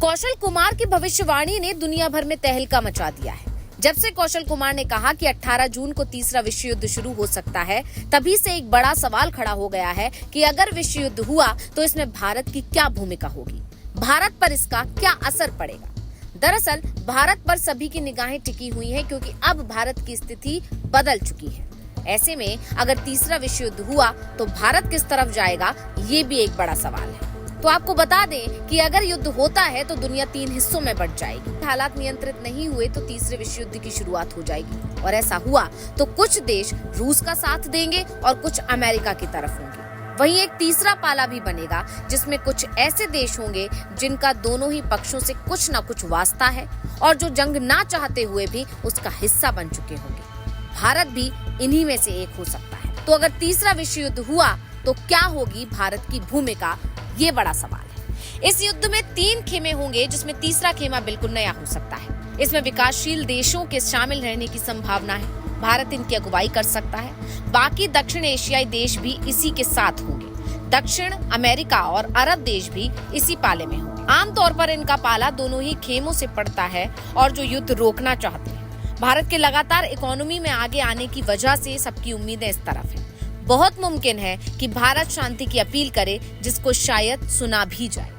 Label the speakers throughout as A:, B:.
A: कौशल कुमार की भविष्यवाणी ने दुनिया भर में तहलका मचा दिया है। जब से कौशल कुमार ने कहा कि 18 जून को तीसरा विश्व युद्ध शुरू हो सकता है, तभी से एक बड़ा सवाल खड़ा हो गया है कि अगर विश्व युद्ध हुआ तो इसमें भारत की क्या भूमिका होगी, भारत पर इसका क्या असर पड़ेगा। दरअसल भारत पर सभी की निगाहें टिकी हुई हैं, क्योंकि अब भारत की स्थिति बदल चुकी है। ऐसे में अगर तीसरा विश्व युद्ध हुआ तो भारत किस तरफ जाएगा, ये भी एक बड़ा सवाल है। तो आपको बता दें कि अगर युद्ध होता है तो दुनिया 3 हिस्सों में बंट जाएगी। हालात नियंत्रित नहीं हुए तो तीसरे विश्व युद्ध की शुरुआत हो जाएगी, और ऐसा हुआ तो कुछ देश रूस का साथ देंगे और कुछ अमेरिका की तरफ होंगे। वहीं एक तीसरा पाला भी बनेगा, जिसमें कुछ ऐसे देश होंगे जिनका दोनों ही पक्षों से कुछ न कुछ वास्ता है और जो जंग ना चाहते हुए भी उसका हिस्सा बन चुके होंगे। भारत भी इन्हीं में से एक हो सकता है। तो अगर तीसरा विश्व युद्ध हुआ तो क्या होगी भारत की भूमिका, ये बड़ा सवाल है। इस युद्ध में 3 खेमे होंगे, जिसमें तीसरा खेमा बिल्कुल नया हो सकता है। इसमें विकासशील देशों के शामिल रहने की संभावना है। भारत इनकी अगुवाई कर सकता है। बाकी दक्षिण एशियाई देश भी इसी के साथ होंगे। दक्षिण अमेरिका और अरब देश भी इसी पाले में होंगे। आमतौर पर इनका पाला दोनों ही खेमों से पड़ता है और जो युद्ध रोकना चाहते हैं। भारत के लगातार इकोनॉमी में आगे आने की वजह से सबकी उम्मीदें इस तरफ है। बहुत मुमकिन है कि भारत शांति की अपील करे, जिसको शायद सुना भी जाए।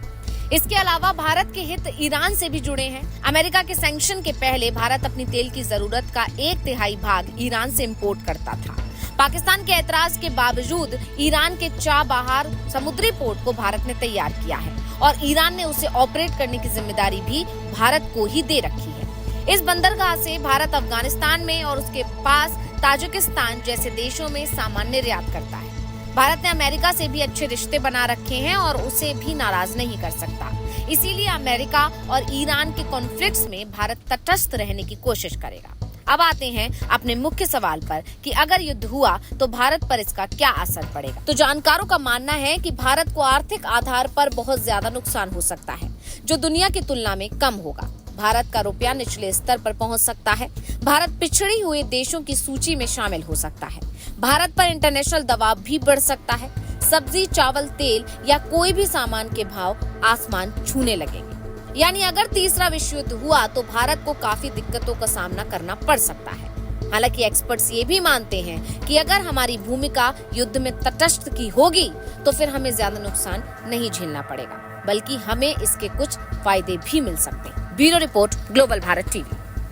A: इसके अलावा भारत के हित ईरान से भी जुड़े हैं। अमेरिका के सैंक्शन के पहले भारत अपनी तेल की जरूरत का 1/3 भाग ईरान से इंपोर्ट करता था। पाकिस्तान के ऐतराज के बावजूद ईरान के चाबहार समुद्री पोर्ट को भारत ने तैयार किया है और ईरान ने उसे ऑपरेट करने की जिम्मेदारी भी भारत को ही दे रखी है। इस बंदरगाह से भारत अफगानिस्तान में और उसके पास ताजिकिस्तान जैसे देशों में सामान निर्यात करता है। भारत ने अमेरिका से भी अच्छे रिश्ते बना रखे हैं और उसे भी नाराज नहीं कर सकता। इसीलिए अमेरिका और ईरान के कॉन्फ्लिक्ट्स में भारत तटस्थ रहने की कोशिश करेगा। अब आते हैं अपने मुख्य सवाल पर कि अगर युद्ध हुआ तो भारत पर इसका क्या असर पड़ेगा। तो जानकारों का मानना है कि भारत को आर्थिक आधार पर बहुत ज्यादा नुकसान हो सकता है, जो दुनिया की तुलना में कम होगा। भारत का रुपया निचले स्तर पर पहुंच सकता है। भारत पिछड़ी हुए देशों की सूची में शामिल हो सकता है। भारत पर इंटरनेशनल दबाव भी बढ़ सकता है। सब्जी, चावल, तेल या कोई भी सामान के भाव आसमान छूने लगेंगे। यानी अगर तीसरा विश्व युद्ध हुआ तो भारत को काफी दिक्कतों का सामना करना पड़ सकता है। हालांकि एक्सपर्ट्स ये भी मानते हैं कि अगर हमारी भूमिका युद्ध में तटस्थ की होगी तो फिर हमें ज्यादा नुकसान नहीं झेलना पड़ेगा, बल्कि हमें इसके कुछ फायदे भी मिल सकते हैं। Bureau report, global Bharat TV.